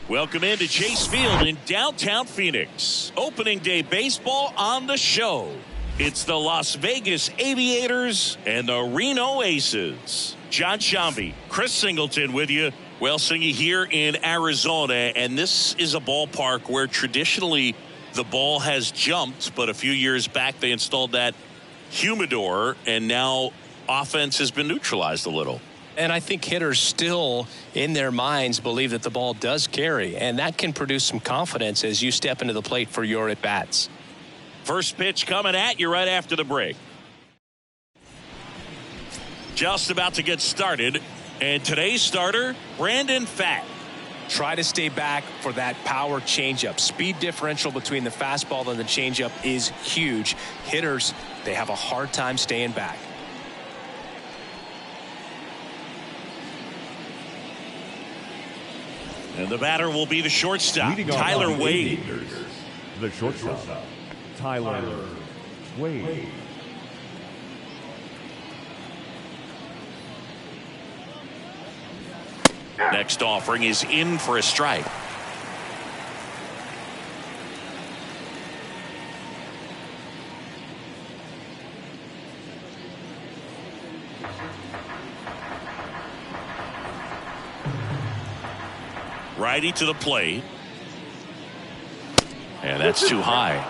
Welcome into Chase Field in downtown Phoenix. Opening day baseball on the show. It's the Las Vegas Aviators and the Reno Aces. John Shambi, Chris Singleton with you. Well, Singy here in Arizona, and this is a ballpark where traditionally the ball has jumped, but a few years back they installed that humidor, and now offense has been neutralized a little. And I think hitters still, in their minds, believe that the ball does carry, and that can produce some confidence as you step into the plate for your at-bats. First pitch coming at you right after the break. Just about to get started, and today's starter, Brandon Pfaadt. Try to stay back for that power changeup. Speed differential between the fastball and the changeup is huge. Hitters, they have a hard time staying back. And the batter will be the shortstop, Tyler Wade. The shortstop, Tyler Wade. Next offering is in for a strike. Righty to the plate. And that's too high.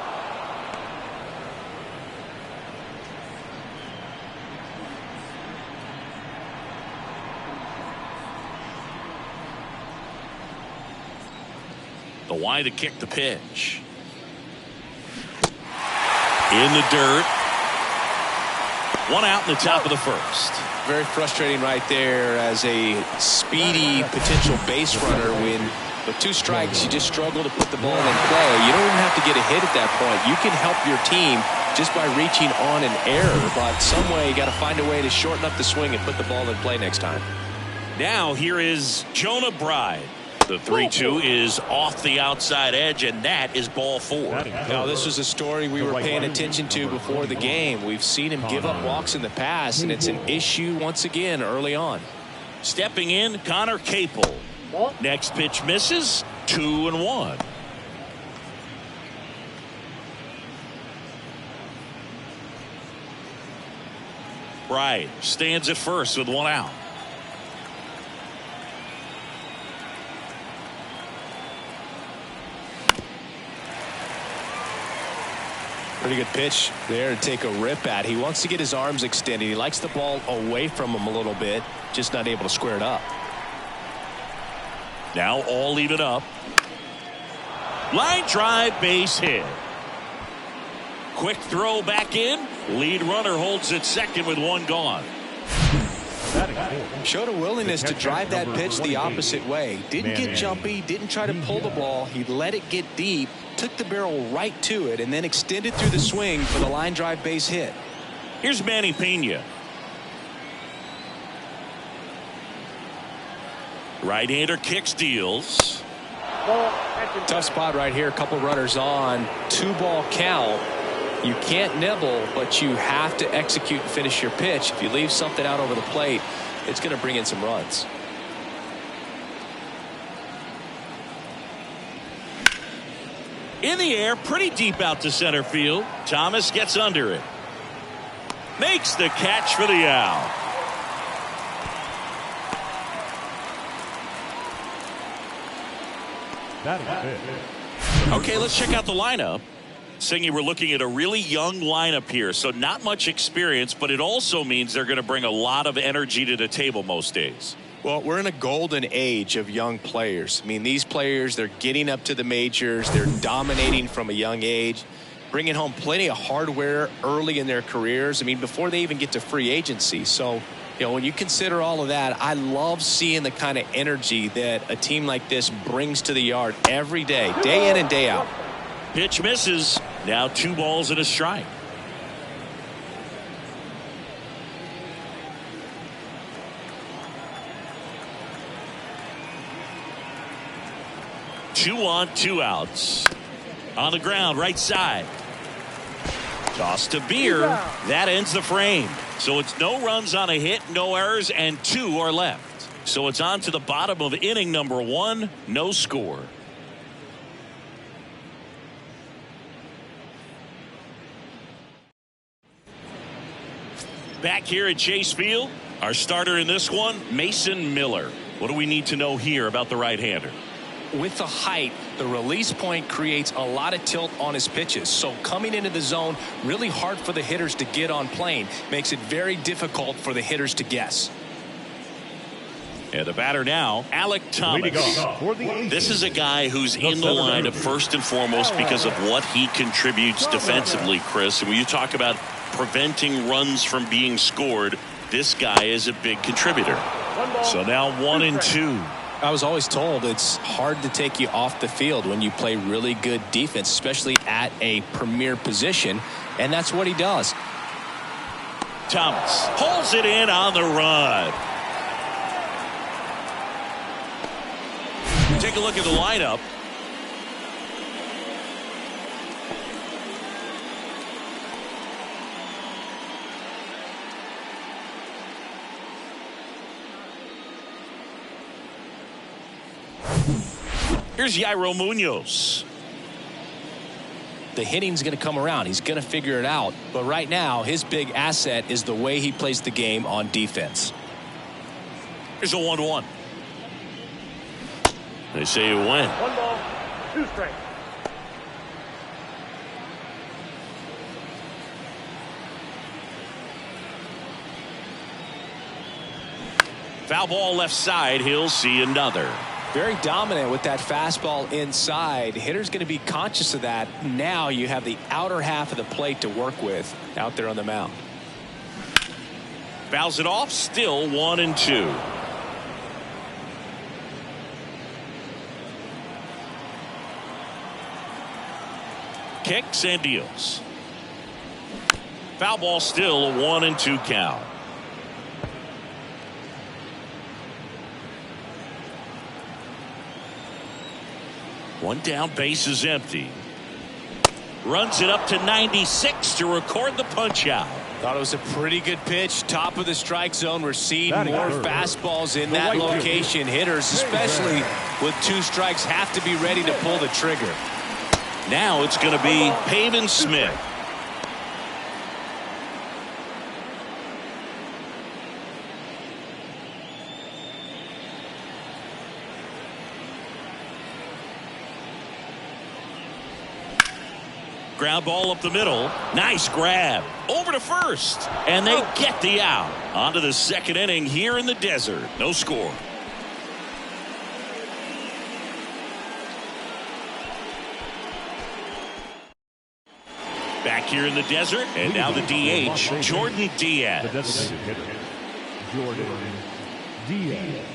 The wide to kick the pitch. In the dirt. One out in the top of the first. Very frustrating right there as a speedy potential base runner when with two strikes you just struggle to put the ball in play. You don't even have to get a hit at that point. You can help your team just by reaching on an error, but some way you got to find a way to shorten up the swing and put the ball in play next time. Now here is Jonah Bride. The 3-2 is off the outside edge, and that is ball 4. Now, this was a story we were paying attention to before the game. We've seen him give up walks in the past, and it's an issue once again early on. Stepping in, Connor Capel. Next pitch misses, 2-1. Bride stands at first with one out. Pretty good pitch there to take a rip at. He wants to get his arms extended. He likes the ball away from him a little bit, just not able to square it up. Now all even up. Line drive, base hit. Quick throw back in. Lead runner holds at second with one gone. Showed a willingness to drive that pitch the opposite way. Didn't get jumpy, didn't try to pull the ball. He let it get deep, took the barrel right to it, and then extended through the swing for the line drive base hit. Here's Manny Pena. Right-hander kicks, deals. Tough spot right here. A couple runners on. 2-ball count. You can't nibble, but you have to execute and finish your pitch. If you leave something out over the plate, it's going to bring in some runs. In the air, pretty deep out to center field. Thomas gets under it. Makes the catch for the out. Okay, let's check out the lineup. Singy, we're looking at a really young lineup here, so not much experience, but it also means they're going to bring a lot of energy to the table most days. Well, we're in a golden age of young players. I mean, these players, they're getting up to the majors. They're dominating from a young age, bringing home plenty of hardware early in their careers. I mean, before they even get to free agency. So, you know, when you consider all of that, I love seeing the kind of energy that a team like this brings to the yard every day in and day out. Pitch misses. Now 2 balls and a strike. Two on, 2 outs. On the ground, right side. Toss to Beer. That ends the frame. So it's no runs on a hit, no errors, and 2 are left. So it's on to the bottom of inning number 1. No score. Back here at Chase Field, our starter in this one, Mason Miller. What do we need to know here about the right-hander? With the height, the release point creates a lot of tilt on his pitches. So coming into the zone, really hard for the hitters to get on plane. Makes it very difficult for the hitters to guess. And the batter now, Alec Thomas. This is a guy who's in the lineup first and foremost because of what he contributes defensively, Chris. And when you talk about preventing runs from being scored, this guy is a big contributor. So now 1-2. I was always told it's hard to take you off the field when you play really good defense, especially at a premier position, and that's what he does. Thomas pulls it in on the run. Take a look at the lineup. Here's Yairo Munoz. The hitting's going to come around. He's going to figure it out. But right now, his big asset is the way he plays the game on defense. Here's a 1-1. They say you win. 1 ball, 2 strikes. Foul ball left side. He'll see another. Very dominant with that fastball inside. Hitter's going to be conscious of that. Now you have the outer half of the plate to work with out there on the mound. Fouls it off. Still 1-2. Kicks and deals. Foul ball, still a 1-2 count. One down, base is empty. Runs it up to 96 to record the punch out. Thought it was a pretty good pitch. Top of the strike zone. We're seeing more fastballs in that location. Hitters, especially with 2 strikes, have to be ready to pull the trigger. Now it's going to be Pavin Smith. Ground ball up the middle. Nice grab. Over to first. And they get the out. On to the second inning here in the desert. No score. Back here in the desert. And now the DH, Jordan Diaz. The designated hitter, Jordan Diaz.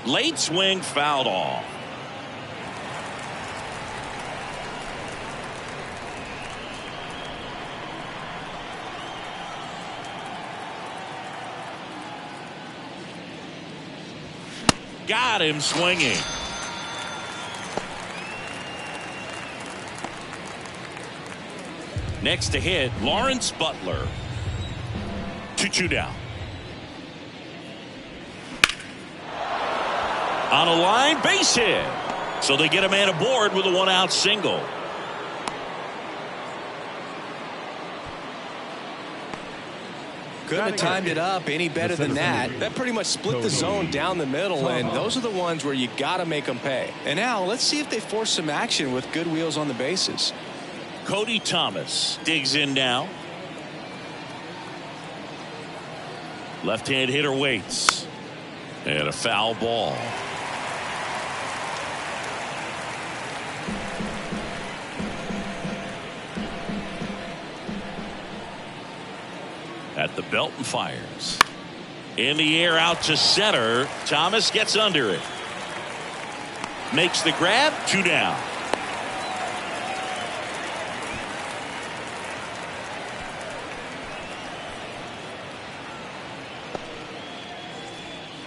Late swing, fouled off. Got him swinging. Next to hit, Lawrence Butler. 2-2 down. On a line, base hit. So they get a man aboard with a 1-out single. Couldn't have timed it up any better than that. That pretty much split the zone down the middle, and those are the ones where you got to make them pay. And now let's see if they force some action with good wheels on the bases. Cody Thomas digs in now. Left-hand hitter waits. And a foul ball. At the belt and fires. In the air out to center. Thomas gets under it. Makes the grab. 2 down.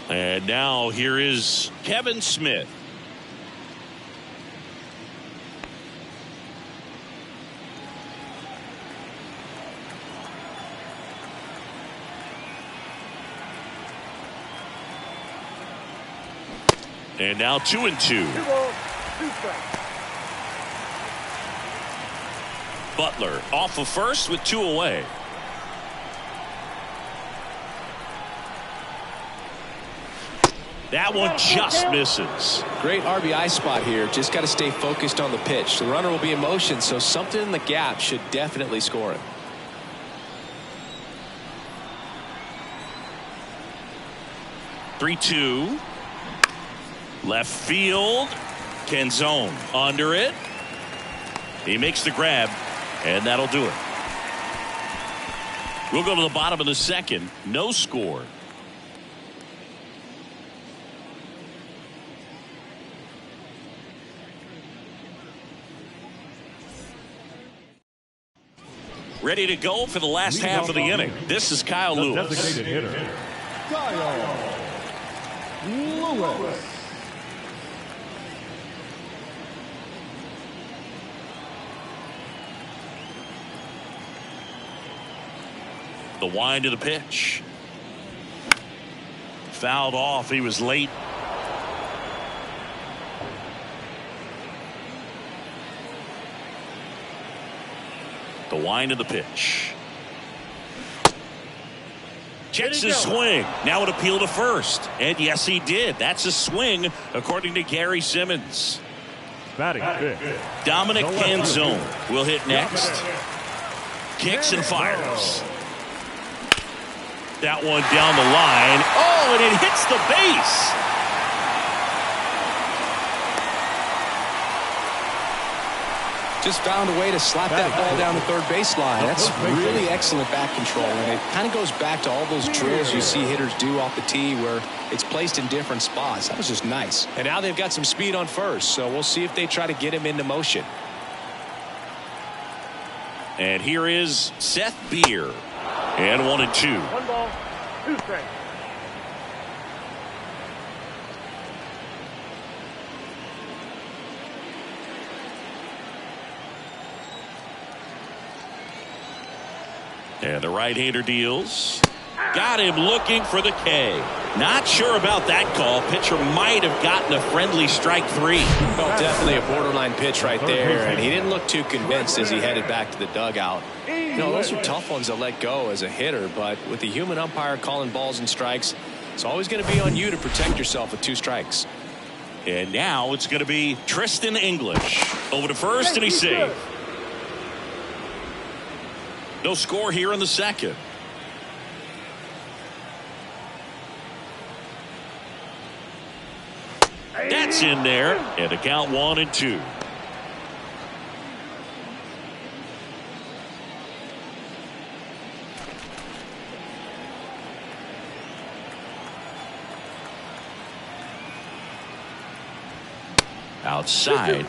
And now here is Kevin Smith. And now 2-2. 2 balls, 2 strikes. Butler off of first with 2 away. That one just misses. Great RBI spot here. Just got to stay focused on the pitch. The runner will be in motion, so something in the gap should definitely score it. Three-two. Left field. Canzone under it. He makes the grab, and that'll do it. We'll go to the bottom of the second. No score. Ready to go for the last half of the inning. This is Kyle Lewis. Designated hitter, Kyle Lewis. The wind of the pitch. Fouled off. He was late. The wind of the pitch. Checks his swing. Now it appealed to first. And yes, he did. That's a swing, according to Gary Simmons. Batting fifth, Dominic Canzone will hit next. Kicks and fires. That one down the line. Oh, and it hits the base. Just found a way to slap that ball down the third baseline. That's really excellent bat control, and it kind of goes back to all those drills you see hitters do off the tee where it's placed in different spots. That was just nice. And now they've got some speed on first, so we'll see if they try to get him into motion. And here is Seth Beer. And 1-2. 1 ball, 2 strikes. And the right-hander deals. Got him looking for the K. Not sure about that call. Pitcher might have gotten a friendly strike 3. Well, definitely a borderline pitch right there, and he didn't look too convinced as he headed back to the dugout. You know, those are tough ones to let go as a hitter, but with the human umpire calling balls and strikes, it's always going to be on you to protect yourself with 2 strikes. And now it's going to be Tristan English. Over to first, and he's safe. No score here in the second. That's in there, and the count 1-2. Outside.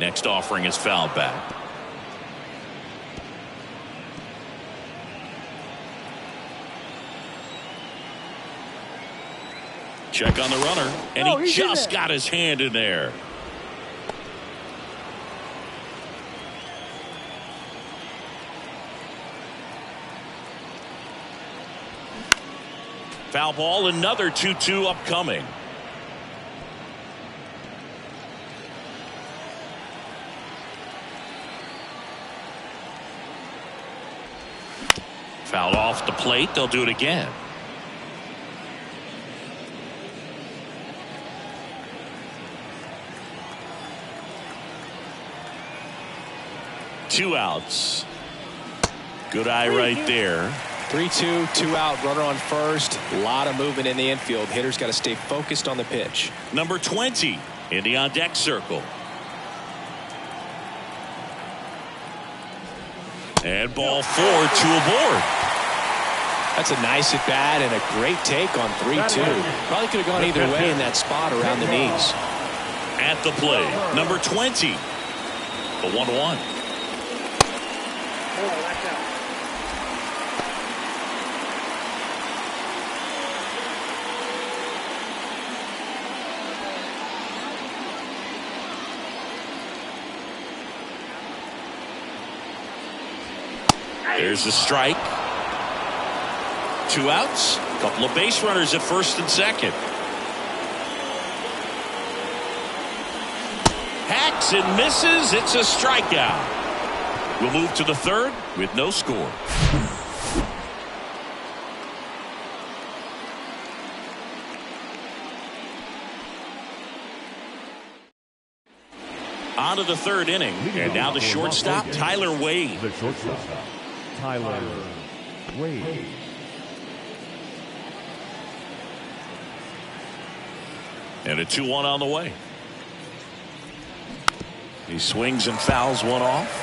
Next offering is fouled back. Check on the runner, and he just got his hand in there. Foul ball, another 2-2 upcoming. Foul off the plate. They'll do it again. Two outs. Good eye right there. 3-2, 2 out, runner on first. A lot of movement in the infield. Hitters got to stay focused on the pitch. Number 20 in the on-deck circle. And ball 4, 2 aboard. That's a nice at bat and a great take on 3-2. Probably could have gone either way in that spot around the knees. At the plate, number 20. The 1-1. There's a strike. 2 outs. A couple of base runners at first and second. Hacks and misses. It's a strikeout. We'll move to the third with no score. On to the third inning. And now the shortstop, Tyler Wade. The shortstop, Tyler Wade. And a 2-1 on the way. He swings and fouls one off.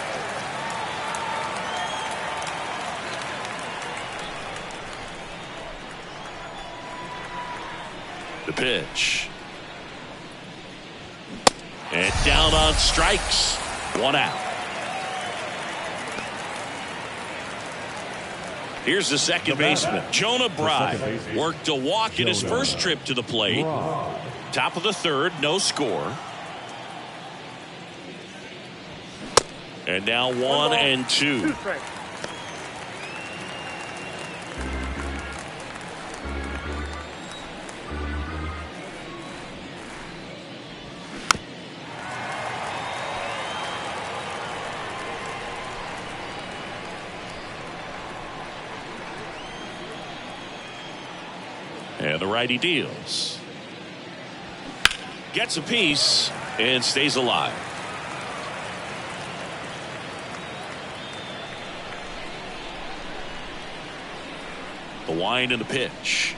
The pitch. And down on strikes. 1 out. Here's the second baseman, Jonah Bride. Worked a walk in his first trip to the plate. Top of the third, no score. And now 1 and 2. And the righty deals. Gets a piece and stays alive. The wind and the pitch.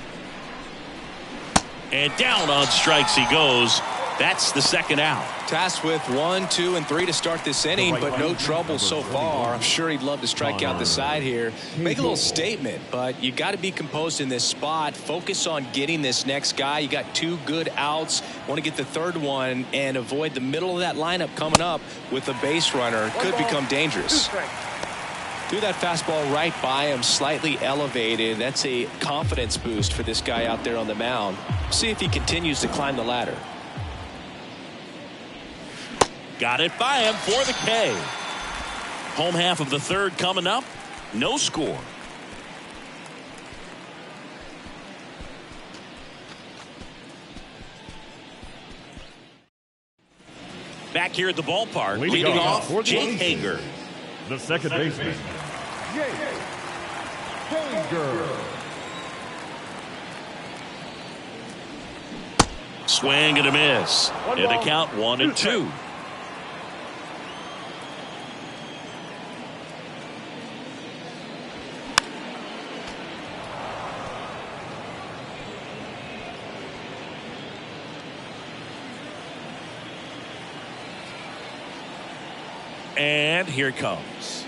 And down on strikes he goes. That's the second out. Tasked with 1, 2, and 3 to start this inning, but no trouble so far. I'm sure he'd love to strike out the side here. Make a little statement, but you got to be composed in this spot. Focus on getting this next guy. You got 2 good outs. Want to get the third one and avoid the middle of that lineup coming up with a base runner. Could become dangerous. Threw that fastball right by him, slightly elevated. That's a confidence boost for this guy out there on the mound. See if he continues to climb the ladder. Got it by him for the K. Home half of the third coming up. No score. Back here at the ballpark, leading off, Jake Hager. The second baseman, Jake Hager. Swing and a miss. And a count 1 and 2. And here it comes.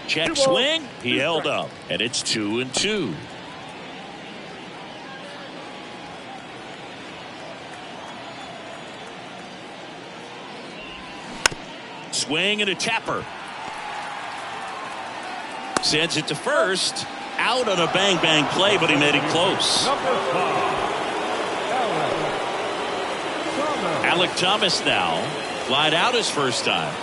Check swing. He held up. And it's 2 and 2. Swing and a tapper. Sends it to first. Out on a bang-bang play, but he made it close. Alec Thomas now. Flied out his first time.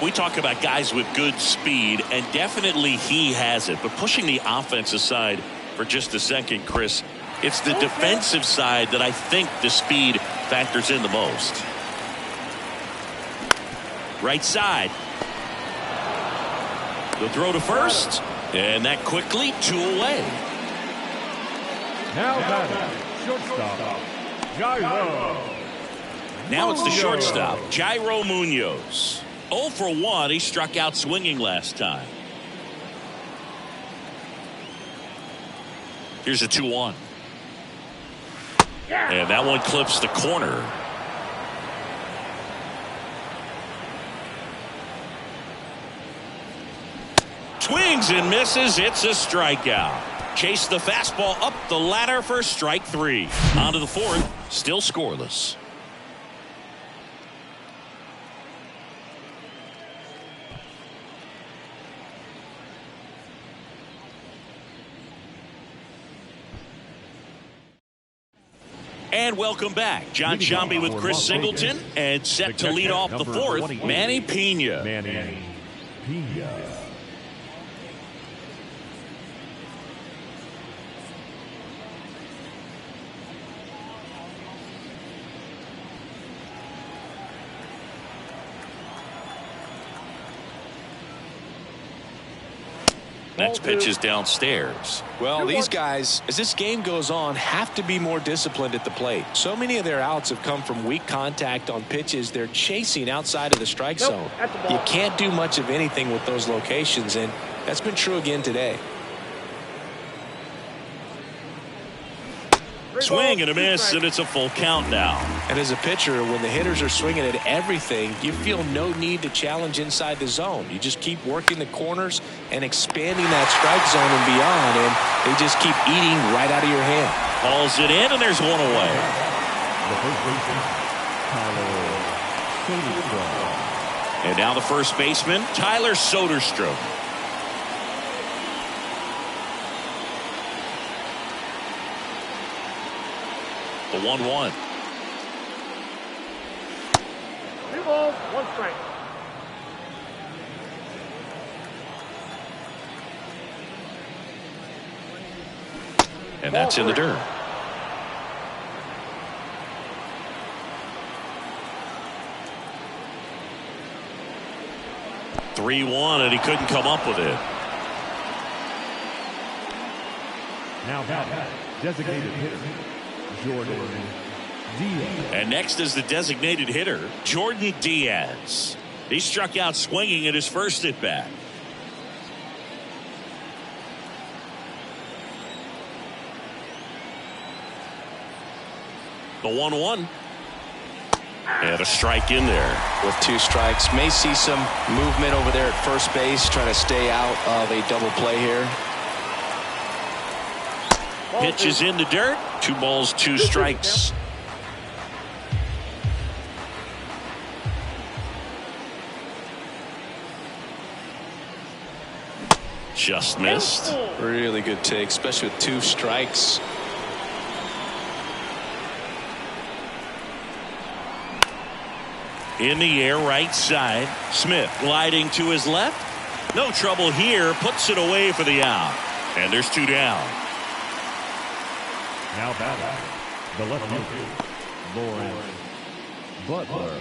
We talk about guys with good speed, and definitely he has it. But pushing the offense aside for just a second, Chris, it's the defensive side that I think the speed factors in the most. Right side. The throw to first, and that quickly 2 away. Now batting, shortstop, Jairo. Now it's the shortstop, Jairo Munoz. 0 for 1. He struck out swinging last time. Here's a 2-1. And that one clips the corner. Swings and misses. It's a strikeout. Chase the fastball up the ladder for strike 3. On to the fourth. Still scoreless. And welcome back. John Sciambi with Chris Singleton, and set to lead off the fourth, Manny Pena. Next pitch is downstairs. Well, these guys, as this game goes on, have to be more disciplined at the plate. So many of their outs have come from weak contact on pitches they're chasing outside of the strike zone. You can't do much of anything with those locations, and that's been true again today. Swing and a miss, and it's a full count now. And as a pitcher, when the hitters are swinging at everything, you feel no need to challenge inside the zone. You just keep working the corners and expanding that strike zone and beyond, and they just keep eating right out of your hand. Hauls it in, and there's one away. The first baseman, Tyler Soderstrom. And now the first baseman, Tyler Soderstrom. The 1-1. 2 balls, 1 strike. And that's in the dirt. (3-1), and he couldn't come up with it. Now batting, designated hitter, Jordan Diaz. And next is the designated hitter, Jordan Diaz. He struck out swinging at his first at bat. The 1-1. And a strike in there. With 2 strikes, may see some movement over there at first base, trying to stay out of a double play here. Pitch is in the dirt. 2 balls, 2 strikes. Just missed. Really good take, especially with 2 strikes. In the air, right side. Smith gliding to his left. No trouble here. Puts it away for the out. And there's 2 down. Now batting, the left fielder, Lawrence Butler.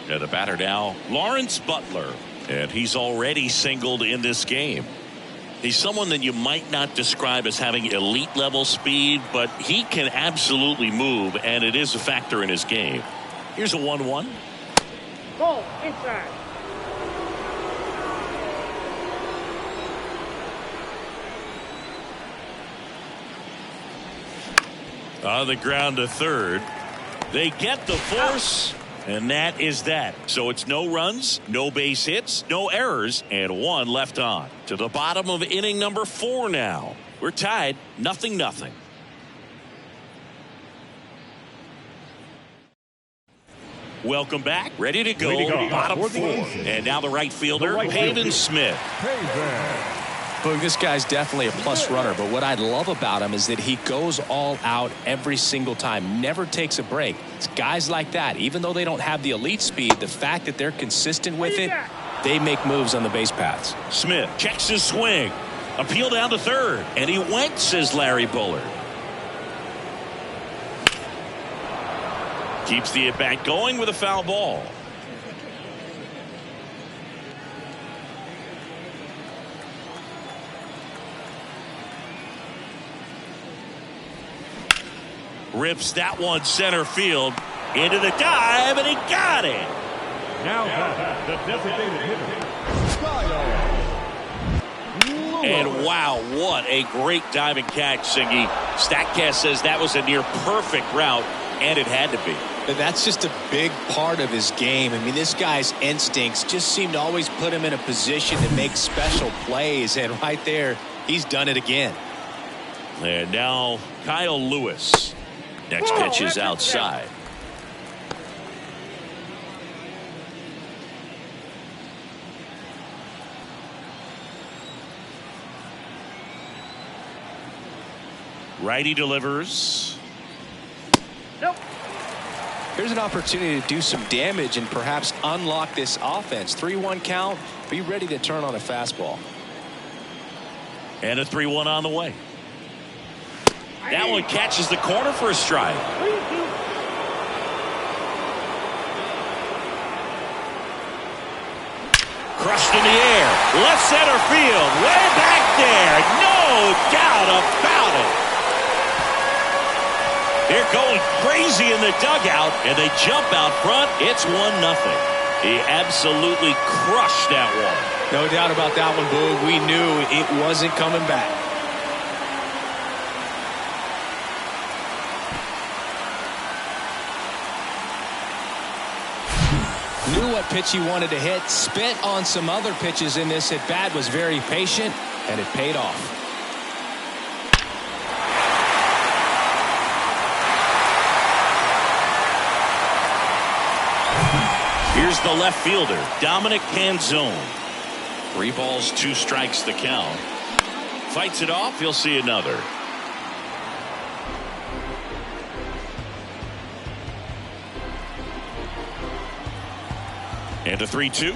And the batter now, Lawrence Butler. And he's already singled in this game. He's someone that you might not describe as having elite level speed, but he can absolutely move, and it is a factor in his game. Here's a 1-1. Ball inside. On the ground to third. They get the force, and that is that. So it's no runs, no base hits, no errors, and 1 left on. To the bottom of inning number 4 now. We're tied, 0-0. Welcome back. Ready to go. Bottom 4. And now the right fielder, Pavin Smith. Look, this guy's definitely a plus runner, but what I love about him is that he goes all out every single time, never takes a break. It's guys like that, even though they don't have the elite speed, the fact that they're consistent with it, they make moves on the base paths. Smith checks his swing. Appeal down to third, and he went, says Larry Bullard. Keeps the at-bat going with a foul ball. Rips that one center field into the dive, and he got it. Now the designated hitter, And wow, what a great diving catch, Singy. Statcast says that was a near perfect route, and it had to be. But that's just a big part of his game. I mean, this guy's instincts just seem to always put him in a position to make special plays, and right there, he's done it again. And now Kyle Lewis. Next pitch is outside. Righty delivers. Nope. Here's an opportunity to do some damage and perhaps unlock this offense. 3-1 count. Be ready to turn on a fastball. And a 3-1 on the way. That one catches the corner for a strike. Crushed in the air. Left center field, way back there. No doubt about it. They're going crazy in the dugout, and they jump out front. It's 1-0. He absolutely crushed that one. No doubt about that one, Boog. We knew it wasn't coming back. Knew what pitch he wanted to hit. Spent on some other pitches in this at bat. Was very patient, and it paid off. Here's the left fielder, Dominic Canzone. 3 balls, 2 strikes to count. Fights it off. He'll see another. And a 3-2.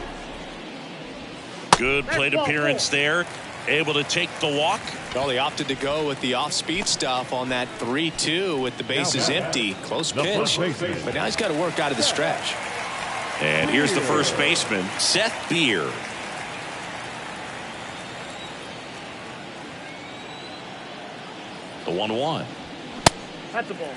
Good plate appearance there. Able to take the walk. Well, he opted to go with the off-speed stuff on that 3-2 with the bases empty. Close pitch. But now he's got to work out of the stretch. And here's the first baseman, Seth Beer. The 1-1. That's a ball.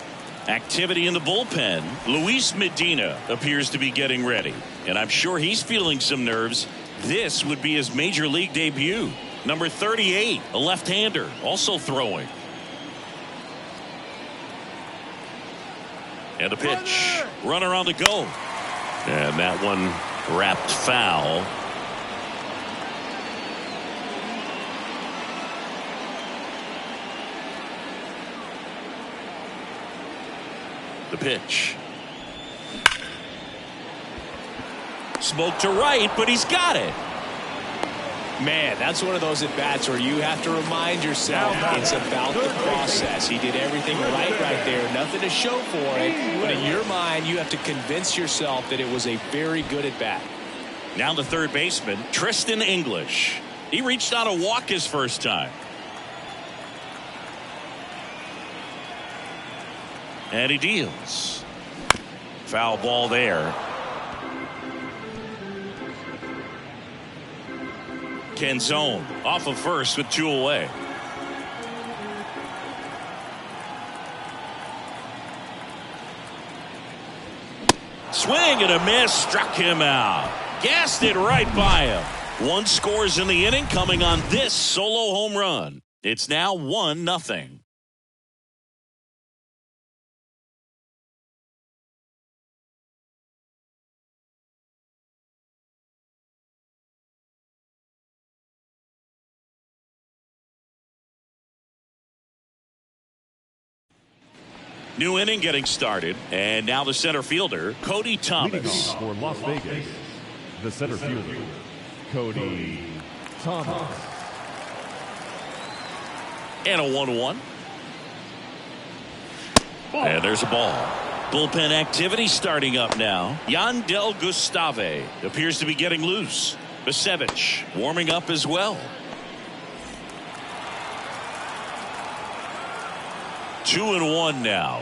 Activity in the bullpen. Luis Medina appears to be getting ready. And I'm sure he's feeling some nerves. This would be his major league debut. Number 38, a left-hander, also throwing. And a pitch. Runner on the go. And that one wrapped foul. The pitch. Smoke to right, but he's got it. Man, that's one of those at-bats where you have to remind yourself it's about the process. He did everything right there. Nothing to show for it. But in your mind, you have to convince yourself that it was a very good at-bat. Now the third baseman, Tristan English. He reached out a walk his first time. And he deals. Foul ball there. Canzone off of first with 2 away. Swing and a miss, struck him out. Gassed it right by him. 1 scores in the inning, coming on this solo home run. It's now 1-0. New inning getting started, and now the center fielder, Cody Thomas. For Las Vegas, the center fielder, Cody Thomas. And a 1-1. And there's a ball. Bullpen activity starting up now. Yandel Gustave appears to be getting loose. Basevich warming up as well. 2-1 now.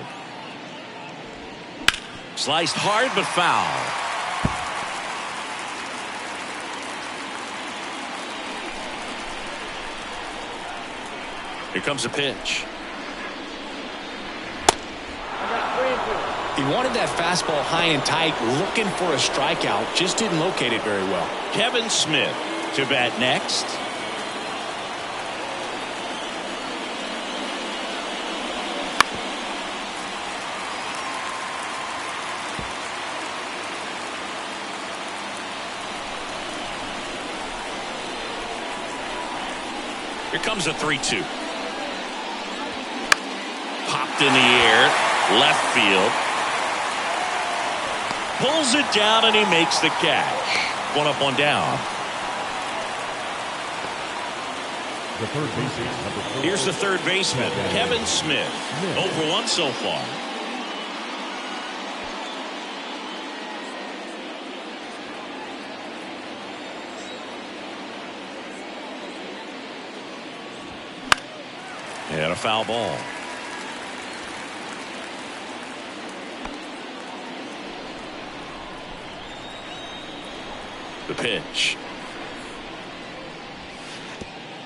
Sliced hard but foul. Here comes a pitch. He wanted that fastball high and tight, looking for a strikeout. Just didn't locate it very well. Kevin Smith to bat next. Here comes a 3-2. Popped in the air, left field. Pulls it down and he makes the catch. 1 up, 1 down. The third baseman, Here's the third baseman, Kevin Smith. 0 for 1 so far. And a foul ball. The pitch.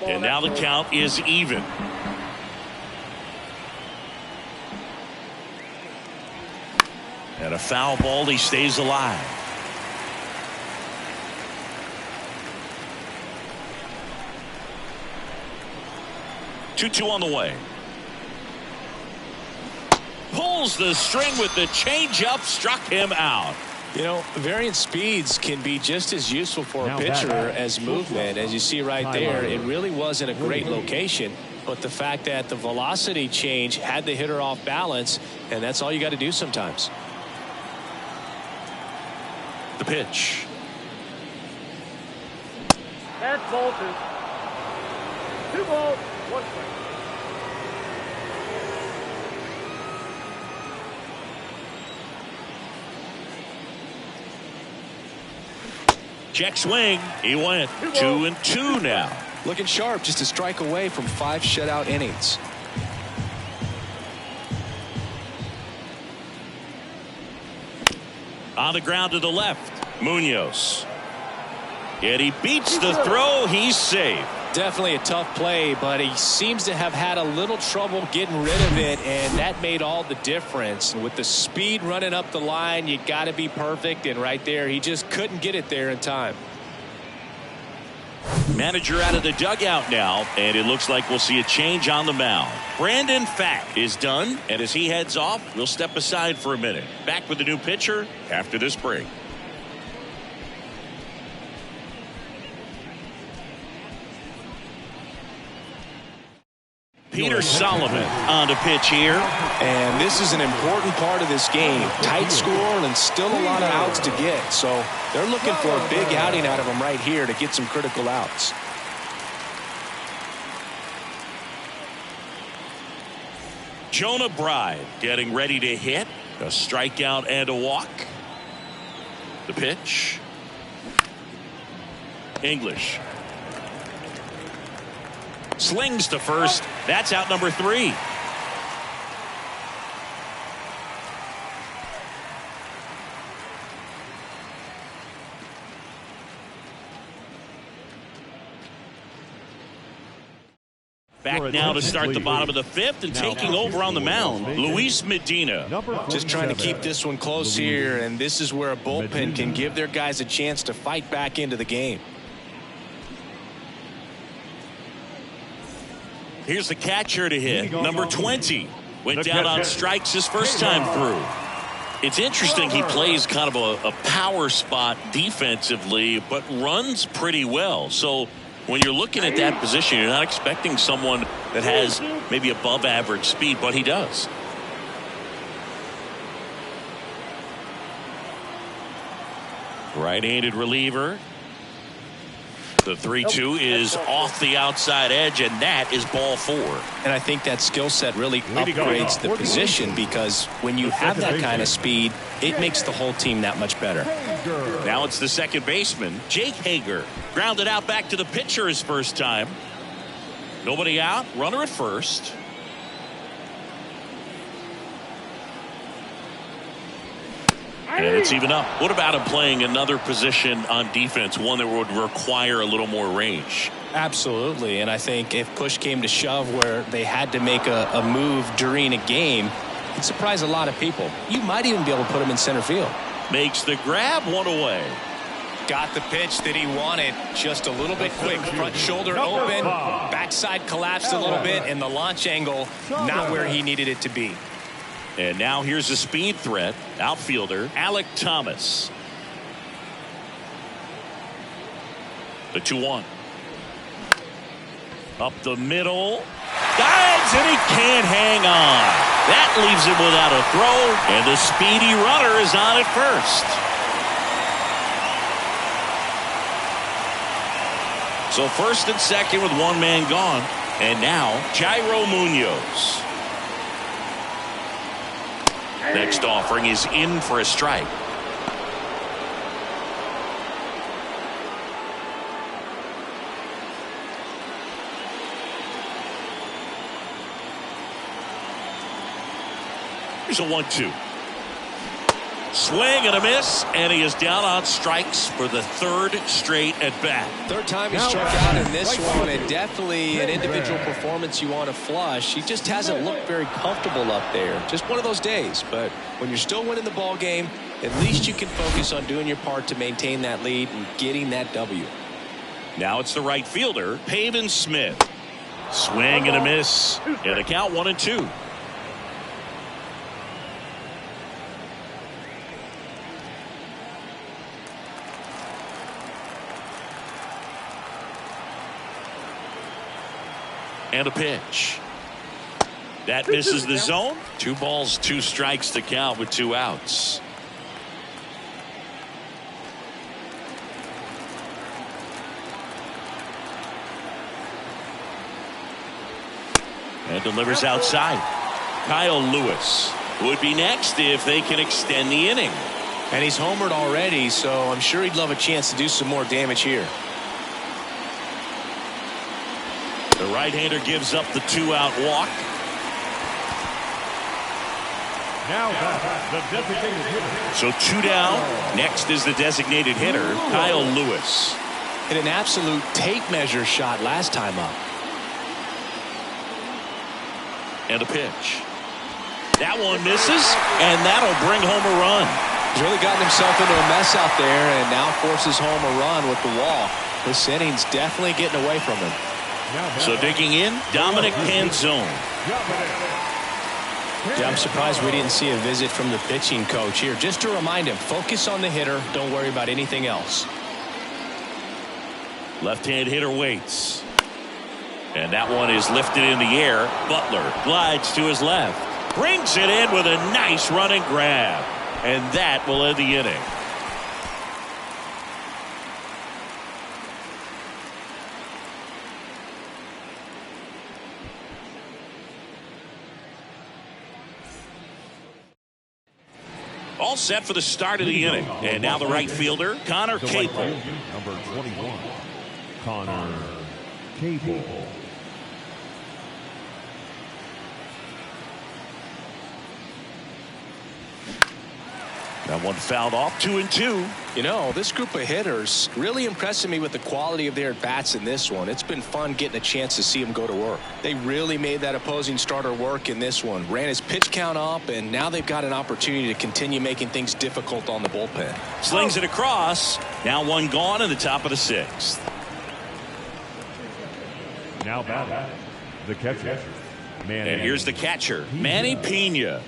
And now the count is even. And a foul ball, he stays alive. Two on the way. Pulls the string with the changeup, struck him out. You know, variant speeds can be just as useful for a pitcher as movement. As you see right there, it really wasn't a great location, but the fact that the velocity change had the hitter off balance, and that's all you got to do sometimes. The pitch. That's ball 2. 2 balls, 1 strike. Check swing. He went 2-2 now. Looking sharp, just a strike away from 5 shutout innings. On the ground to the left, Munoz. And he beats the throw. He's safe. Definitely a tough play, but he seems to have had a little trouble getting rid of it, and that made all the difference. With the speed running up the line, you got to be perfect, and right there, he just couldn't get it there in time. Manager out of the dugout now, and it looks like we'll see a change on the mound. Brandon Fack is done, and as he heads off, we'll step aside for a minute. Back with the new pitcher after this break. Peter Solomon on to pitch here. And this is an important part of this game. Tight score and still a lot of outs to get. So they're looking for a big outing out of him right here to get some critical outs. Jonah Bride getting ready to hit. A strikeout and a walk. The pitch. English. Slings to first. That's out number 3. Back now to start the bottom of the 5th, and taking over on the mound, Luis Medina. Just trying to keep this one close here, and this is where a bullpen can give their guys a chance to fight back into the game. Here's the catcher to hit. Number 20. Went down on strikes his first time through. It's interesting, he plays kind of a power spot defensively, but runs pretty well. So when you're looking at that position, you're not expecting someone that has maybe above average speed, but he does. Right-handed reliever. The 3-2 is off the outside edge, and that is ball 4. And I think that skill set really upgrades the position, because when you have that kind of speed, it makes the whole team that much better. Now it's the second baseman, Jake Hager. Grounded out back to the pitcher his first time. Nobody out, runner at first. And it's even up. What about him playing another position on defense, one that would require a little more range? Absolutely, and I think if push came to shove where they had to make a move during a game, it'd surprise a lot of people. You might even be able to put him in center field. Makes the grab, one away. Got the pitch that he wanted, just a little bit quick. Front shoulder open, backside collapsed a little bit, and the launch angle not where he needed it to be. And now here's a speed threat, outfielder Alec Thomas. The 2-1. Up the middle. Dives, and he can't hang on. That leaves him without a throw, and the speedy runner is on at first. So first and second with one man gone. And now Jairo Munoz. Next offering is in for a strike. Here's a 1-2. Swing and a miss, and he is down on strikes for the third straight at bat. Third time he struck out in this one, and definitely an individual performance you want to flush. He just hasn't looked very comfortable up there. Just one of those days. But when you're still winning the ball game, at least you can focus on doing your part to maintain that lead and getting that W. Now it's the right fielder, Pavin Smith. Swing and a miss, and the count 1-2. And a pitch. That misses the zone. 2 balls, 2 strikes to count with 2 outs. And delivers outside. Kyle Lewis would be next if they can extend the inning. And he's homered already, so I'm sure he'd love a chance to do some more damage here. The right-hander gives up the 2-out walk. Now the designated hitter. So 2 down. Next is the designated hitter, Kyle Lewis. Hit an absolute tape measure shot last time up. And a pitch. That one misses, and that'll bring home a run. He's really gotten himself into a mess out there and now forces home a run with the walk. This inning's definitely getting away from him. So digging in, Dominic Panzone. Yeah, I'm surprised we didn't see a visit from the pitching coach here. Just to remind him, focus on the hitter. Don't worry about anything else. Left-hand hitter waits. And that one is lifted in the air. Butler glides to his left. Brings it in with a nice running grab. And that will end the inning. All set for the start of the inning. And now the right fielder, Connor Capel. Number 21, Connor Capel. That one fouled off, 2-2. You know, this group of hitters really impressing me with the quality of their at-bats in this one. It's been fun getting a chance to see them go to work. They really made that opposing starter work in this one. Ran his pitch count up, and now they've got an opportunity to continue making things difficult on the bullpen. Slings it across. Now one gone in the top of the 6th. Now batting, the catcher. And here's the catcher, Manny Pena.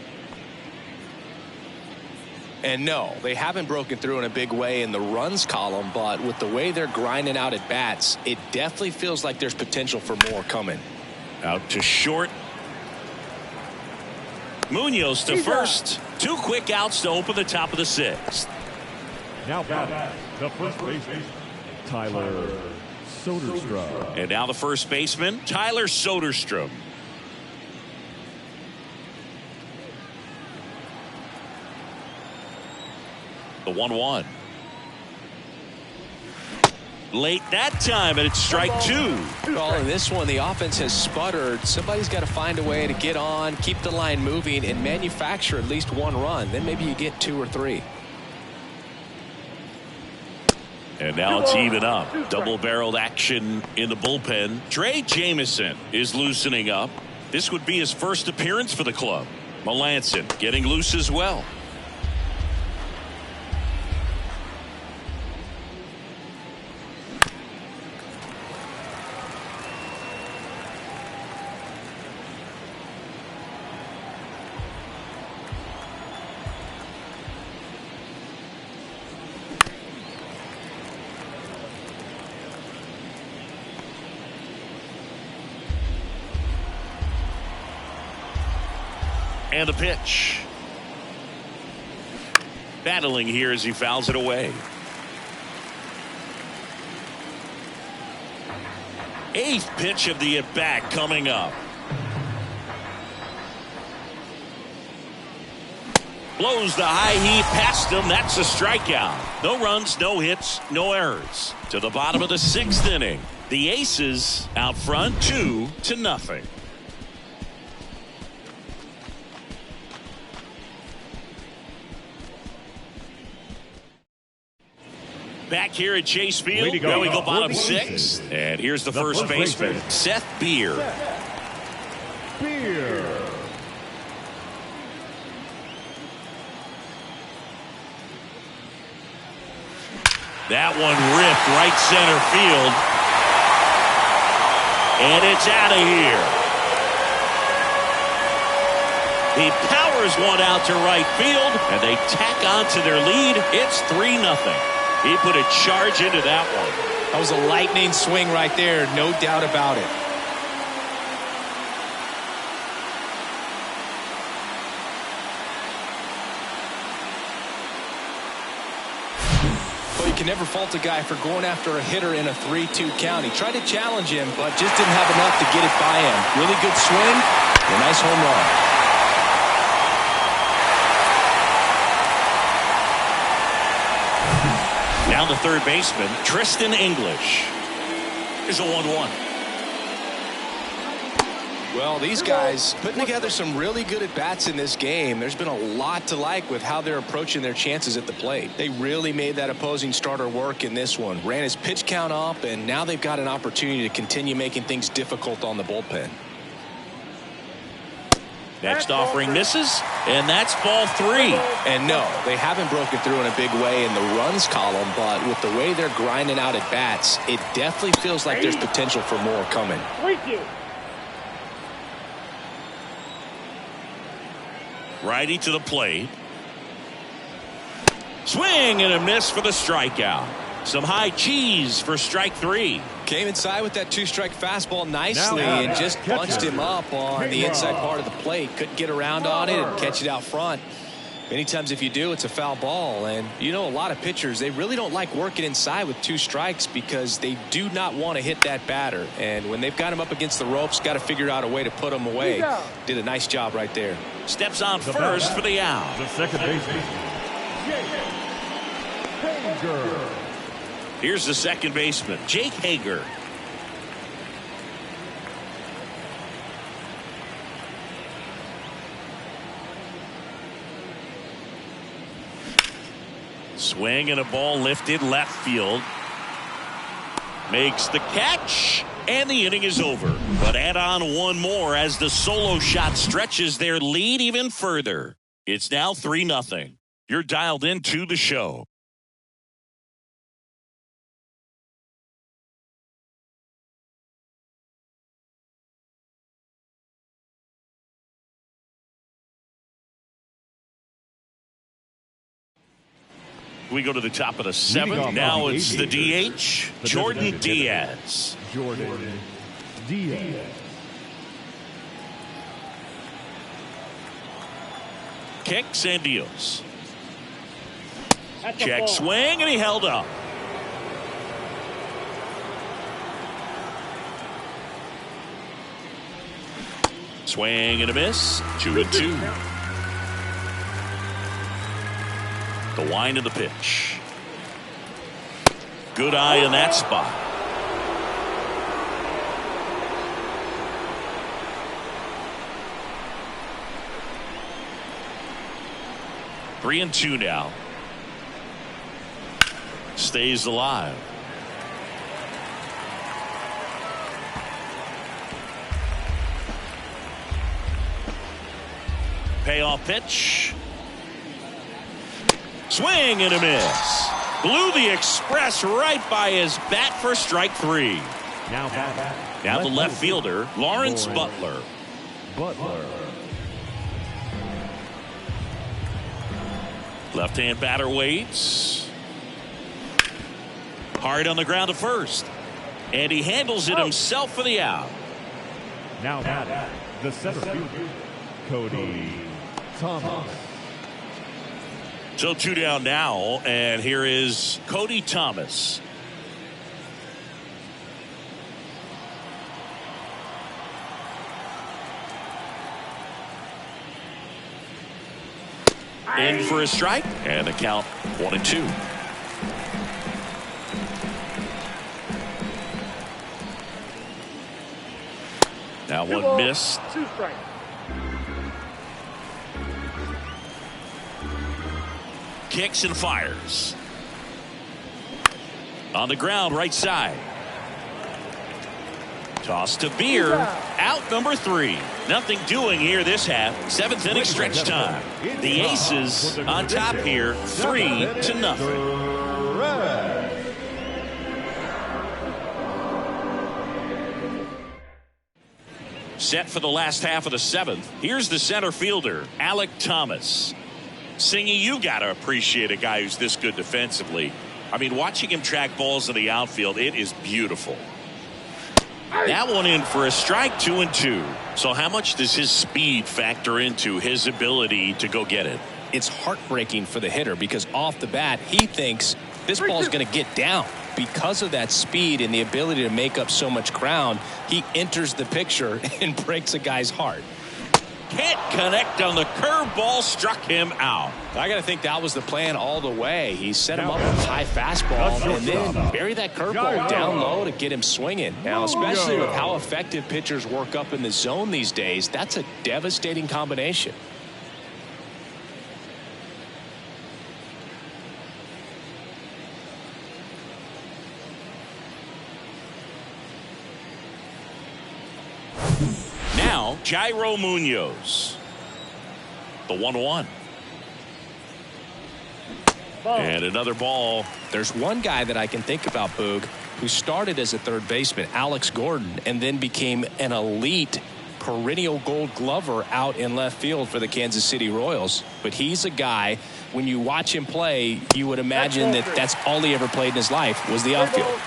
And no, they haven't broken through in a big way in the runs column, but with the way they're grinding out at bats, it definitely feels like there's potential for more coming. Out to short. Munoz to first. 2 quick outs to open the top of the 6th. Now batting, the first baseman, Tyler Soderstrom. And now the first baseman, Tyler Soderstrom. The 1-1. Late that time, and it's strike 2. Well, in this one, the offense has sputtered. Somebody's got to find a way to get on, keep the line moving, and manufacture at least 1 run. Then maybe you get 2 or 3. And now it's even up. Double-barreled action in the bullpen. Trey Jamison is loosening up. This would be his first appearance for the club. Melanson getting loose as well. And a pitch. Battling here as he fouls it away. 8th pitch of the at-bat coming up. Blows the high heat past him. That's a strikeout. No runs, no hits, no errors. To the bottom of the 6th inning. The Aces out front 2-0. Back here at Chase Field, Way to go. now we go bottom 46. six. And here's the first baseman, Seth Beer. Beer. That one ripped right center field. And it's out of here. He powers one out to right field, and they tack on to their lead. It's 3-0. He put a charge into that one. That was a lightning swing right there, no doubt about it. Well, you can never fault a guy for going after a hitter in a 3-2 count. He tried to challenge him, but just didn't have enough to get it by him. Really good swing, a nice home run. Down to third baseman, Tristan English. Here's a 1-1. Well, these guys putting together some really good at-bats in this game. There's been a lot to like with how they're approaching their chances at the plate. They really made that opposing starter work in this one. Ran his pitch count up, and now they've got an opportunity to continue making things difficult on the bullpen. Next offering misses, and that's ball 3. And no, they haven't broken through in a big way in the runs column, but with the way they're grinding out at bats, it definitely feels like there's potential for more coming. Righty to the plate. Swing and a miss for the strikeout. Some high cheese for strike 3. Came inside with that 2-strike fastball nicely and just bunched him up on the inside part of the plate. Couldn't get around on it and catch it out front. Many times if you do, it's a foul ball. And you know, a lot of pitchers, they really don't like working inside with 2 strikes because they do not want to hit that batter. And when they've got him up against the ropes, got to figure out a way to put him away. Did a nice job right there. Steps on first for the out. The second baseman, Hager. Here's the second baseman, Jake Hager. Swing and a ball lifted left field. Makes the catch, and the inning is over. But add on one more as the solo shot stretches their lead even further. It's now 3-0. You're dialed into the show. We go to the top of the 7th. Now it's the DH, Jordan Diaz. Jordan Diaz. Kicks and deals. Check swing, and he held up. Swing and a miss. 2-2. The wind of the pitch. Good eye in that spot. Three and two now. Stays alive. Payoff pitch. Swing and a miss. Blew the express right by his bat for strike 3. Now the left fielder, Lawrence Butler. Left-hand batter waits. Hard on the ground to first. And he handles it himself for the out. Now the center fielder, Cody Thomas. So 2 down now, and here is Cody Thomas. In for a strike, and the count 1-2. Now one miss. 2 strikes. Kicks and fires. On the ground, right side. Toss to Beer. Out number 3. Nothing doing here this half. 7th inning stretch time. The Aces on top here, 3-0. Set for the last half of the 7th. Here's the center fielder, Alec Thomas. Singy, you got to appreciate a guy who's this good defensively. I mean, watching him track balls in the outfield, it is beautiful. That one in for a strike, 2-2. So how much does his speed factor into his ability to go get it? It's heartbreaking for the hitter because off the bat, he thinks this ball is going to get down. Because of that speed and the ability to make up so much ground, he enters the picture and breaks a guy's heart. Can't connect on the curveball, struck him out. I got to think that was the plan all the way. He set him up with a high fastball and then bury that curveball down low to get him swinging. Now, especially with how effective pitchers work up in the zone these days, that's a devastating combination. Now, Jairo Munoz. The 1-1. And another ball. There's one guy that I can think about, Boog, who started as a third baseman, Alex Gordon, and then became an elite perennial Gold Glover out in left field for the Kansas City Royals. But he's a guy, when you watch him play, you would imagine that that's all he ever played in his life was the outfield.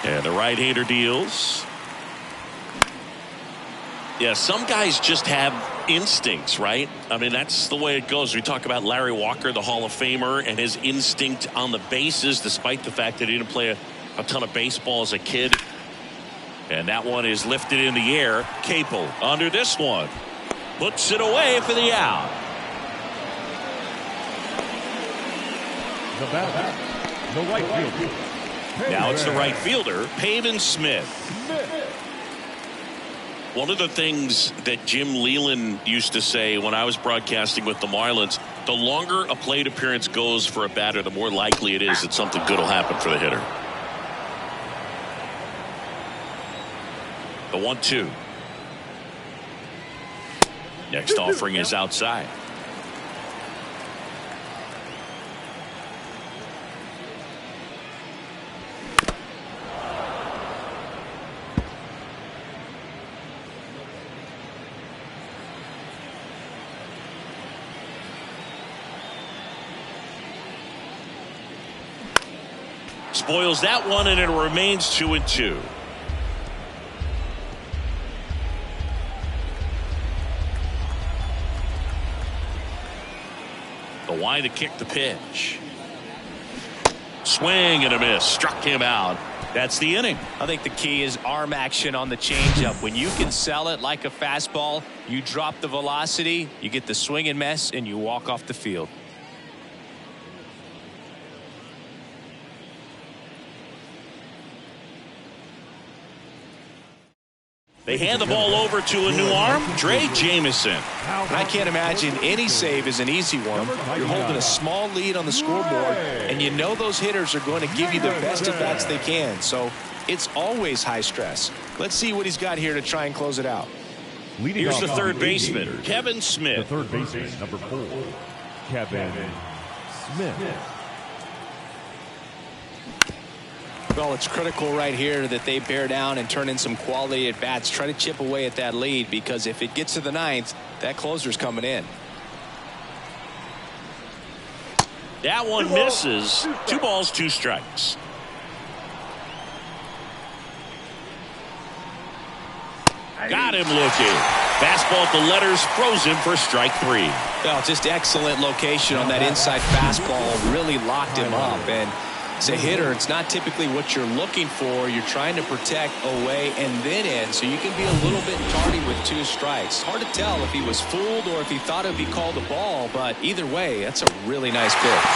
And the right-hander deals. Yeah, some guys just have instincts, right? I mean, that's the way it goes. We talk about Larry Walker, the Hall of Famer, and his instinct on the bases, despite the fact that he didn't play a ton of baseball as a kid. And that one is lifted in the air. Capel under this one. Puts it away for the out. The batter, the right fielder. Now it's the right fielder, Pavin Smith. One of the things that Jim Leland used to say when I was broadcasting with the Marlins, the longer a plate appearance goes for a batter, the more likely it is that something good will happen for the hitter. The 1-2. Next offering is outside. Spoils that one, and it remains 2-2. The wind to kick the pitch. Swing and a miss. Struck him out. That's the inning. I think the key is arm action on the changeup. When you can sell it like a fastball, you drop the velocity, you get the swing and miss, and you walk off the field. They hand the ball over to a new arm, Dre Jamison. And I can't imagine any save is an easy one. You're holding a small lead on the scoreboard, and you know those hitters are going to give you the best at bats they can. So it's always high stress. Let's see what he's got here to try and close it out. Here's the third baseman, Kevin Smith. The third baseman, number 4, Kevin Smith. Well, it's critical right here that they bear down and turn in some quality at bats. Try to chip away at that lead, because if it gets to the 9th, that closer's coming in. That one misses. 2 balls, 2 strikes. Got him looking. Fastball at the letters, froze him for strike 3. Well, just excellent location on that inside fastball. Really locked him up. And as a hitter, it's not typically what you're looking for. You're trying to protect away and then in, so you can be a little bit tardy with 2 strikes. Hard to tell if he was fooled or if he thought it would be called a ball, but either way, that's a really nice pitch.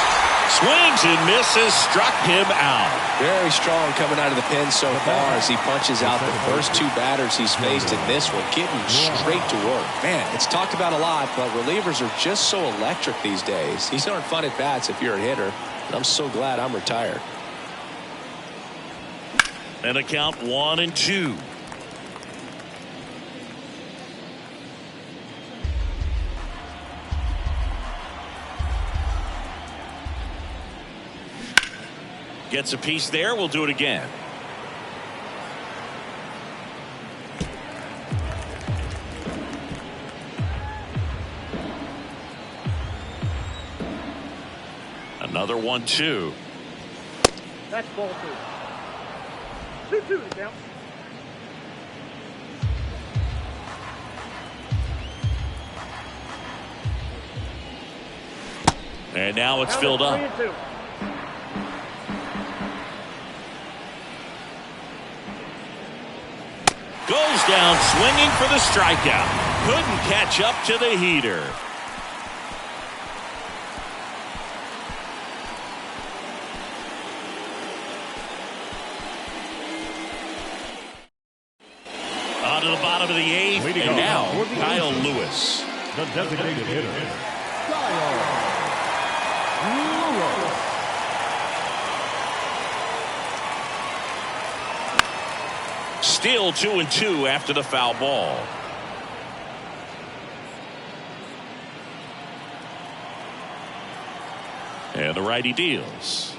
Swings and misses, struck him out. Very strong coming out of the pen so far as he punches out the first 2 batters he's faced in this one, getting straight to work. Man, it's talked about a lot, but relievers are just so electric these days. These aren't fun at bats if you're a hitter. I'm so glad I'm retired. And a count 1-2. Gets a piece there. We'll do it again. Another 1-2. That's ball 2. 2-2 to count. And now it's filled up. 3-2. Goes down swinging for the strikeout. Couldn't catch up to the heater. On to the bottom of the eighth. And now Kyle Lewis. The designated hitter, Kyle Lewis. Still 2-2 after the foul ball. And the righty deals.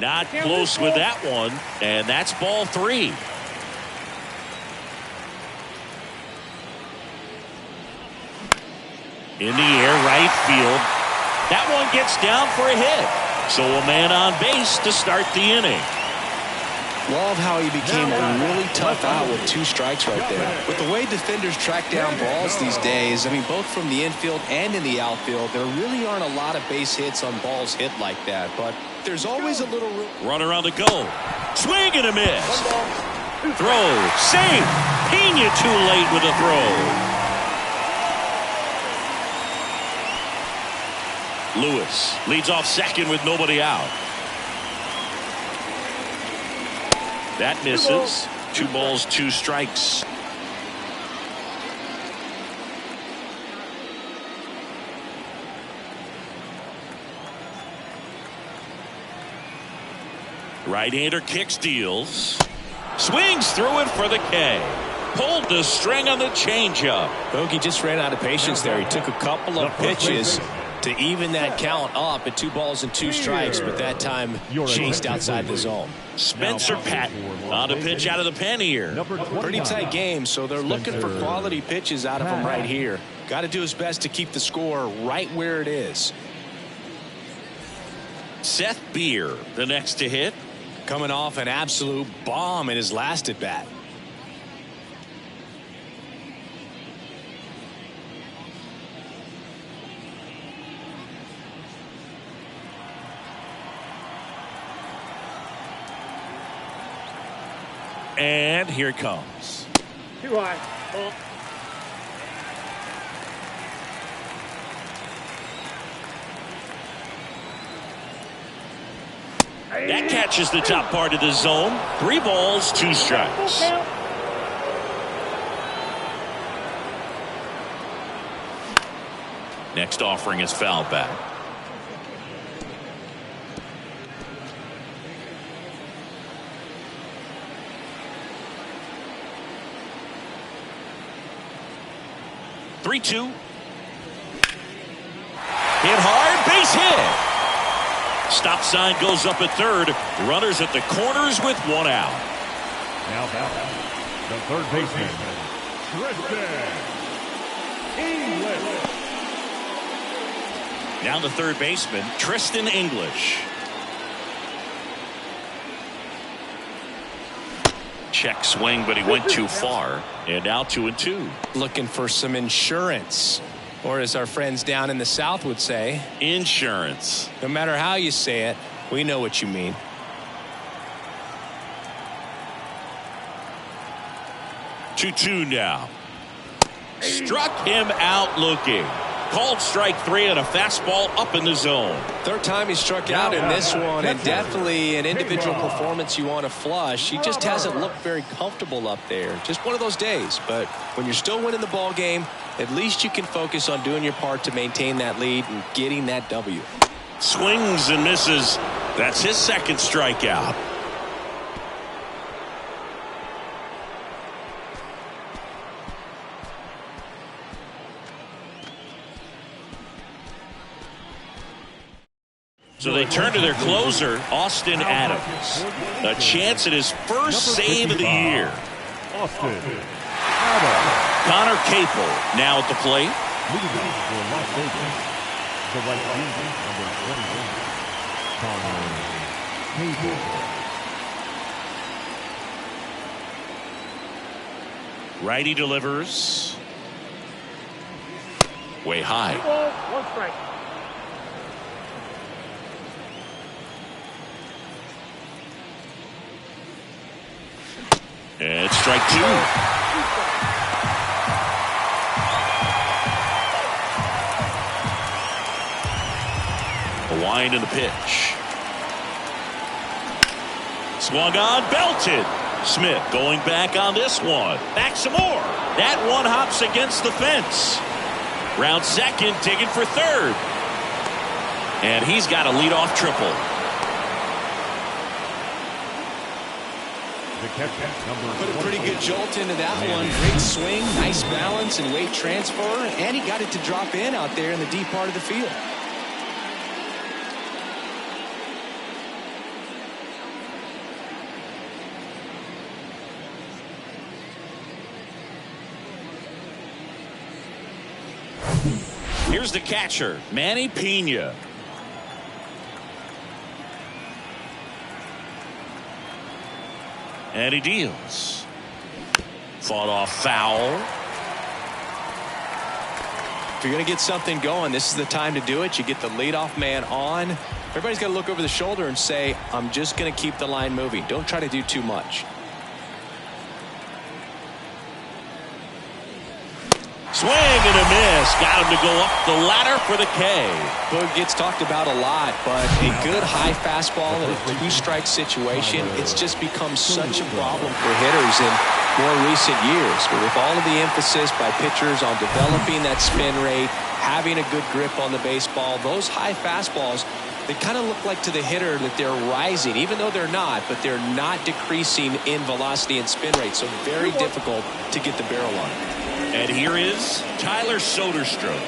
Not close with that one, and that's ball 3. In the air, right field. That one gets down for a hit. So a man on base to start the inning. Love how he became a really tough out with 2 strikes right there. With the way defenders track down balls these days, I mean, both from the infield and in the outfield, there really aren't a lot of base hits on balls hit like that. But there's always a little room. Runner on the go. Swing and a miss. Throw. Safe. Pena too late with a throw. Lewis leads off second with nobody out. That misses. 2 balls, 2 strikes. Right-hander kicks, deals. Swings through it for the K. Pulled the string on the changeup. Bogey just ran out of patience there. He took a couple of pitches to even that count up at 2 balls and 2 strikes, but that time chased outside the zone. Spencer Patton on a pitch out of the pen here. Pretty tight game, so they're looking for quality pitches out of him right here. Got to do his best to keep the score right where it is. Seth Beer, the next to hit. Coming off an absolute bomb in his last at bat. And here it comes. Too high. Ball. That catches the top part of the zone. 3 balls, 2 strikes. Next offering is foul back. Three-two. Hit hard, base hit. Stop sign goes up at third. Runners at the corners with 1 out. Now the third baseman, Tristan English. Now the third baseman, Tristan English. Check swing, but he went too far. And now 2-2. Looking for some insurance. Or as our friends down in the South would say, insurance. No matter how you say it, we know what you mean. Two now. Struck him out looking. Called strike 3 and a fastball up in the zone. Third time he struck out in this one, and definitely an individual performance you want to flush. He just hasn't looked very comfortable up there. Just one of those days. But when you're still winning the ball game, at least you can focus on doing your part to maintain that lead and getting that W. Swings and misses. That's his second strikeout. So they turn to their closer, Austin Adams. A chance at his first save of the year. Austin Adams. Connor Capel now at the plate. Leading off for Las Vegas, the right fielder, number 21, Connor Capel. Righty delivers. Way high. 2 balls, 1 strike. And strike 2. A wind in the pitch. Swung on, belted. Smith going back on this one. Back some more. That one hops against the fence. Round second, digging for third. And he's got a leadoff triple. Put a pretty good jolt into that one. Great swing, nice balance and weight transfer, and he got it to drop in out there in the deep part of the field. Here's the catcher, Manny Pena. And he deals. Fought off foul. If you're going to get something going, this is the time to do it. You get the leadoff man on. Everybody's got to look over the shoulder and say, I'm just going to keep the line moving. Don't try to do too much. Swing and a miss. Got him to go up the ladder for the K. Boog gets talked about a lot, but a good high fastball in a 2-strike situation, it's just become such a problem for hitters in more recent years. But with all of the emphasis by pitchers on developing that spin rate, having a good grip on the baseball, those high fastballs, they kind of look like to the hitter that they're rising, even though they're not, but they're not decreasing in velocity and spin rate. So very difficult to get the barrel on. And here is Tyler Soderstrom.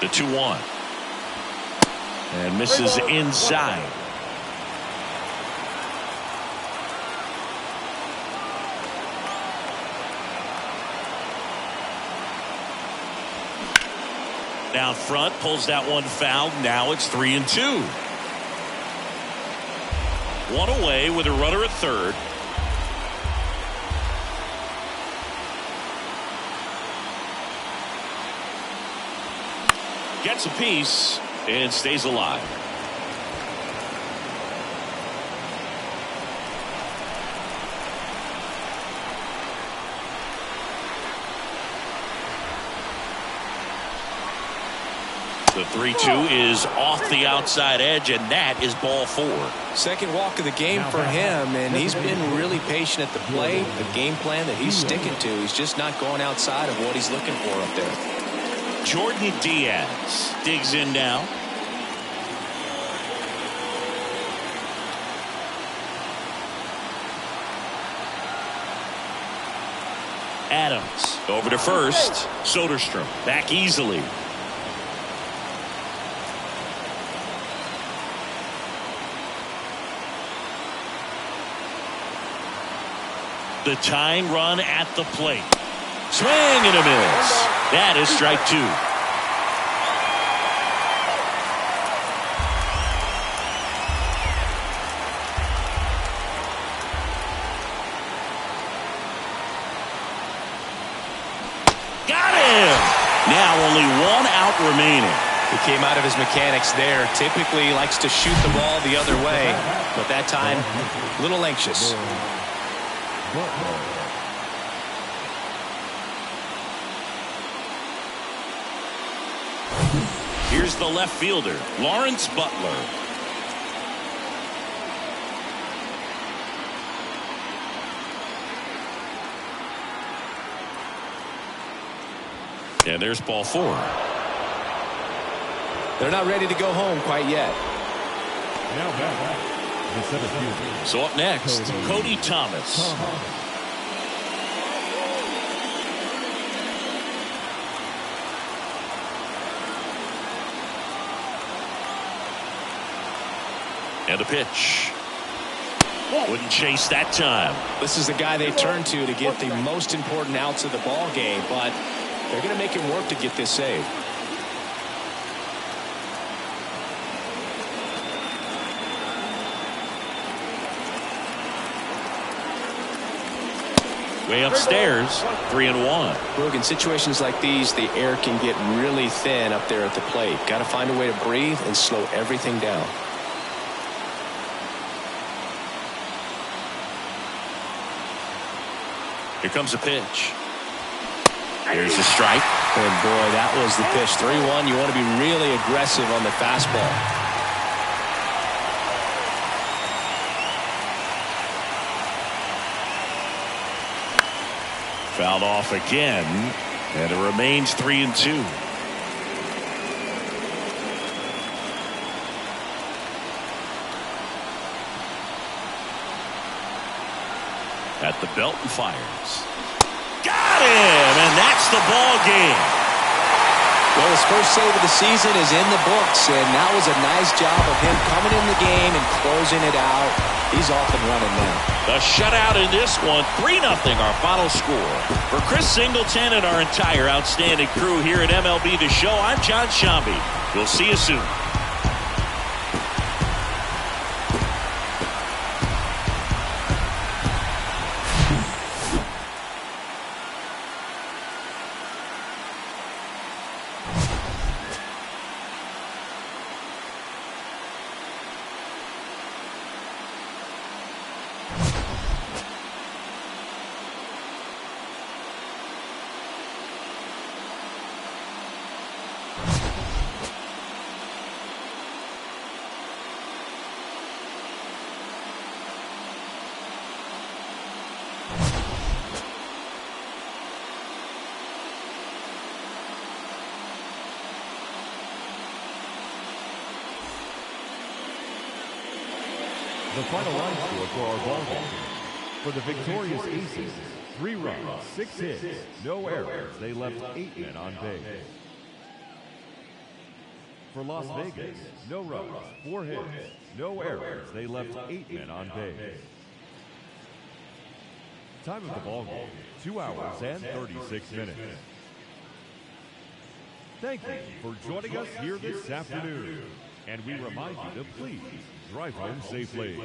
The 2-1. And misses inside. Down front, pulls that one foul. Now it's 3-2. One away with a runner at third. Gets a piece and stays alive. The 3-2 is off the outside edge, and that is ball 4. Second walk of the game for him, and he's been really patient at the plate. A game plan that he's sticking to. He's just not going outside of what he's looking for up there. Jordan Diaz digs in now. Adams over to first. Soderstrom back easily. The tying run at the plate. Swing and a miss. That is strike 2. Got him. Now only 1 out remaining. He came out of his mechanics there. Typically likes to shoot the ball the other way, but that time a little anxious. Here's the left fielder, Lawrence Butler. And there's ball 4. They're not ready to go home quite yet. Now back, the center fielder. So up next, Cody Thomas. And a pitch. Wouldn't chase that time. This is the guy they turn to get the most important outs of the ball game, but they're going to make him work to get this save. Way upstairs, 3-1. Look, in situations like these, the air can get really thin up there at the plate. Got to find a way to breathe and slow everything down. Here comes a pitch. Here's a strike. And boy, that was the pitch. 3-1. You want to be really aggressive on the fastball. Fouled off again, and it remains 3-2. At the belt and fires. Got him, and that's the ball game. Well, his first save of the season is in the books, and that was a nice job of him coming in the game and closing it out. He's off and running now. The shutout in this one, 3-0 our final score. For Chris Singleton and our entire outstanding crew here at MLB The Show, I'm John Shambi. We'll see you soon. The final line score for our ball game. For the victorious Aces, 3 runs, 6 hits, no errors. They left 8 men on base. For Las Vegas, no runs, 4 hits, no errors. They left 8 men on base. Time of the ball game, 2 hours and 36 minutes. Thank you for joining us here this afternoon. And we remind you to please drive home safely.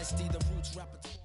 The roots repertoire.